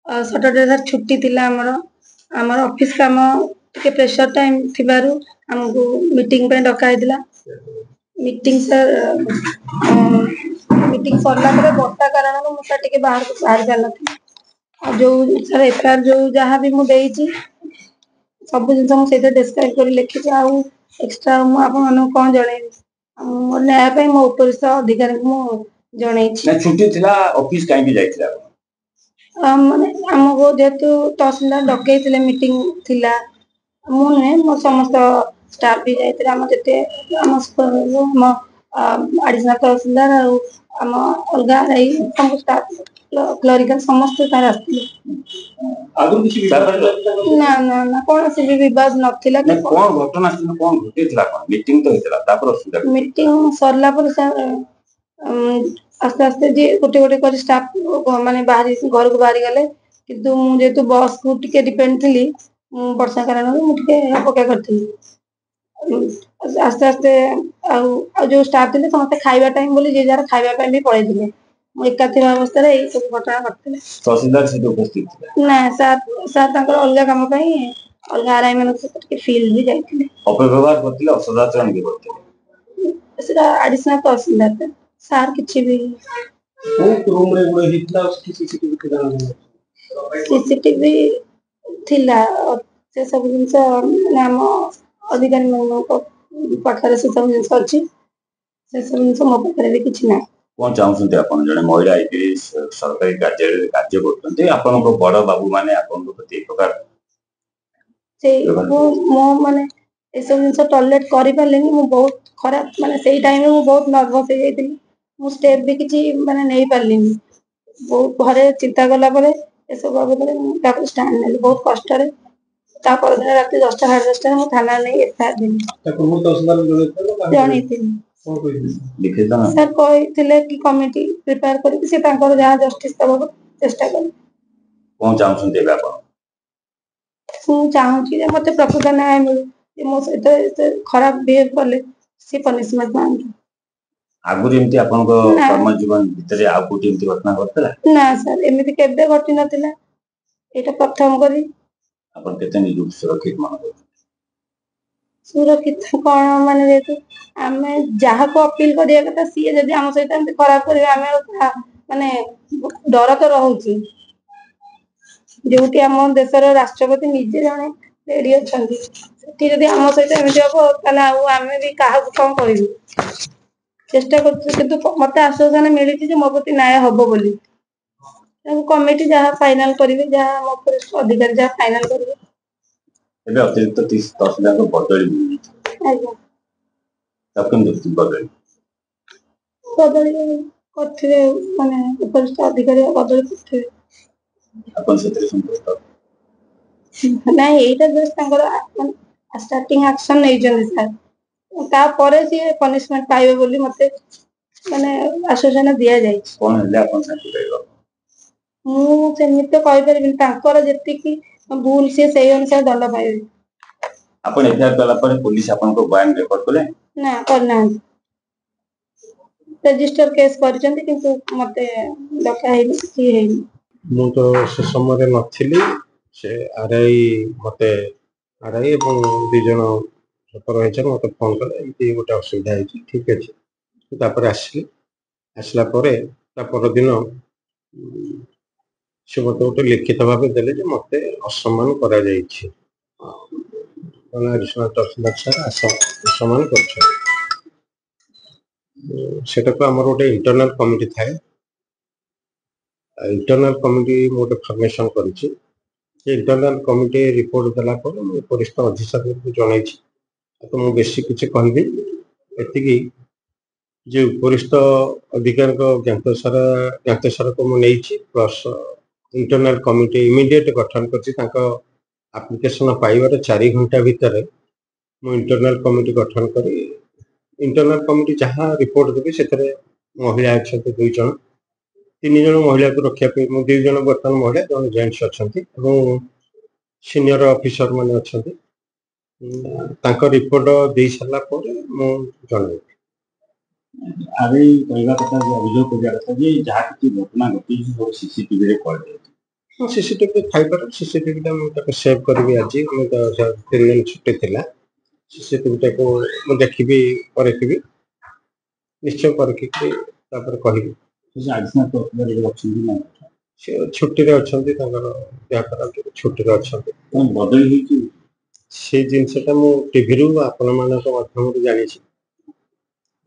Saturday sir छुट्टी थिला हमर ऑफिस काम टिके प्रेशर टाइम थिबारु हमको मीटिंग पे डका हैतिला मीटिंग सर मीटिंग सरला पर बर्षा कारण मुझे टिके बाहर जाना जो सर एफआईआर जो जहाँ भी मुझे सब जिन मुझे डिस्क्राइब कर लिखी आउ एक्सट्रा मुझे कौन जन मोर न्याय मो उपरिस्थ अधिकारी जन छुट्टी थिला ऑफिस कहीं जाइथिला माने हमको जेहेतु तहसीलदार डकई मीटिंग थिला मुझे मो समस्त स्टाफ भी जाइए आम जिते आम एडिशनल तहसीलदार आम अलग सब स्टाफ क्लरिकल समस्त तार आसते ना ना ना कौन सी भी विवाद नथिला कि कौन घटना कौन घटिला मीटिंग तो हेतला तापर असुविधा मीटिंग सरला पर सर आस्ते आस्ते जी गोटे गोटे कर स्टाफ माने बाहरी घर को बाहरी गले किंतु जेहेतु बस को टिके डिपेंड थी वर्षा कारण मुझे अपेक्षा करती आस्ते आस्ते जो स्टाफ थे समस्त खाइबा टाइम बोली जे जार खाइबा भी पड़े थे एका थी अवस्था यही सब घटना घटते तहसीलदार से उपस्थित ना सर सर अलग काम अलग आरआई मान फील्ड भी जाते अपव्यवहार करते असदाचरण भी करते एडिशनल तहसीलदार सार किछि भी रूम रे गुडे हितला सीसीटीवी सीसीटीवी थिला से सब जिनस नाम अधिकारी मान पाखरे से सब जिनस अच्छी से सब जिनस मो पाखरे भी किछि ना कौन चाहते अपन जने महिला आईपीएस सरकारी कार्य करते अपन को बड़ बाबू माने अपन को प्रति प्रकार से मो माने ए सब जिनस टॉयलेट करि पालेनी मो बहुत खराब माने सेही टाइम में मो बहुत नर्वस हो जाइतिनी मो स्टेप भी किछि माने नै पारलिनी बहुत घरे चिंता कला परे ए सब बाबू स्टैंड नेली बहुत कष्ट रे ता पर दिन रात 10टा 10:30 में थाना नहीं एफआईआर देनी ताको तहसीलदार जानी थी कौन कोई लिखिता ना सर कहते कि कमिटी प्रिपेयर करके से तांकर जहाँ जस्टिस दबा चेष्टा कर कौन चाहते हैं आप चाहूँ मत प्रकृत न्याय मिलू मो सहित खराब बिहेव कले सी पनिशमेंट मांगे आगुरी एमती आपन को कर्म जीवन भीतर आ कोटी एमती घटना घटला ना सर एमती केबे घटी नथिला एटा प्रथम करी अपन केते निज सुरक्षित मान सुरक्षित कौन माने जेतु आमे जहाँ को अपील करिया कथा सी जदि हम सहित एमती खराब करी आमे माने डर तो रहउची जोटी आम देशर राष्ट्रपति निजे जने लेडी अछंती सेठी जदि हम सहित एमती हो ताले आमे भी काहा को कौन करिबु चेष्टा कर मत आश्वासन मिली मो प्रति न्याय हम बोली कमिटी जहाँ फाइनाल करेंगे जहाँ मो अधिकारी जहाँ फाइनाल करेंगे एबे अतिरिक्त 30 तहसीलदार को बदली आज्ञा तब केम दृष्टि बदली करथिले माने उपरिस्थ अधिकारी बदली करथिले अपन सेतरे संपर्क नहीं एटा जस्ट तांकर स्टार्टिंग एक्शन नै जने सर ता परे सी पनिशमेंट पाइबे बोली मते माने आश्वासन दिया जाय कोन हेले अपन शांति पाइबो मु सेमित कहि परबिन तांकर जेति की भूल से सही अनुसार दंड पाइबे अपन एफआईआर कला पर पुलिस अपन को बयान रिकॉर्ड करले ना करना रजिस्टर केस करचंती किंतु मते डका है की है मु तो से समय रे नथिली से आरआई मते आरआई एवं दि जण सुपरवाइजर मते फोन करे एमती गोटे असुविधा है ठीक अछि तापर आसला परे ता पर दिन से मत गोटे लिखित भाव देले जे मते असम्मान करा जाइछि एडिशनल तहसीलदार सर असम्मान करछ सेटा को हमर गोटे इंटरनल कमिटी थाए इंटरनल कमिटी मोटे फॉर्मेशन करिछि इंटरनल कमिटी रिपोर्ट देला पर वरिष्ठ अधिकारी को जणाई तो मु बेसी किछ कहबी एतिकी जे वरिष्ठ अधिकारी को ज्ञातसार को मु नेछि प्लस इंटरनल कमिटी इमीडिएट गठन करछि तांको एप्लिकेशन पाइबार 4 घंटा भीतर मु इंटरनल कमिटी गठन करी इंटरनल कमिटी जहाँ रिपोर्ट देबे सेतरे महिला अच्छे 2 जन 3 जन महिला को रखा पे 2 जन बर्तमान महिला जन जेंट्स अच्छे सीनियर ऑफिसर माने अच्छे तांको रिपोर्ट दे सारा पर मु जणाई अभी कहवा कथा अभियोग करिया कथा जे जहाँ किसी घटना घटी सब सीसीटीवी रे कर दे ମୁଁ ସିସିଟିଭି ଥାଇପାରେ ସିସିଟିଭିଟା ମୁଁ ତାକୁ ସେଭ୍ କରିବି ଆଜି ମୁଁ ତ 3 ଦିନ ଛୁଟି ଥିଲା ସିସିଟିଭିଟାକୁ ମୁଁ ଦେଖିବି ପରଖିବି ନିଶ୍ଚୟ ପରଖିକି ତାପରେ କହିବି ସେ ଛୁଟିରେ ଅଛନ୍ତି ତାଙ୍କର ଦେହ ଖରାପ ଯୋଗୁଁ ଛୁଟିରେ ଅଛନ୍ତି ବଦଳି ହେଇଛି ସେ ଜିନିଷଟା ମୁଁ ଟିଭିରୁ ଆପଣମାନଙ୍କ ମାଧ୍ୟମରୁ ଜାଣିଛି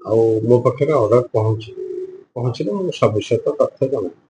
ଆଉ ମୋ ପାଖରେ ଅର୍ଡର ପହଞ୍ଚିଲେ ମୁଁ ସବିଶେଷ ତଥ୍ୟ ଜଣାଇବି।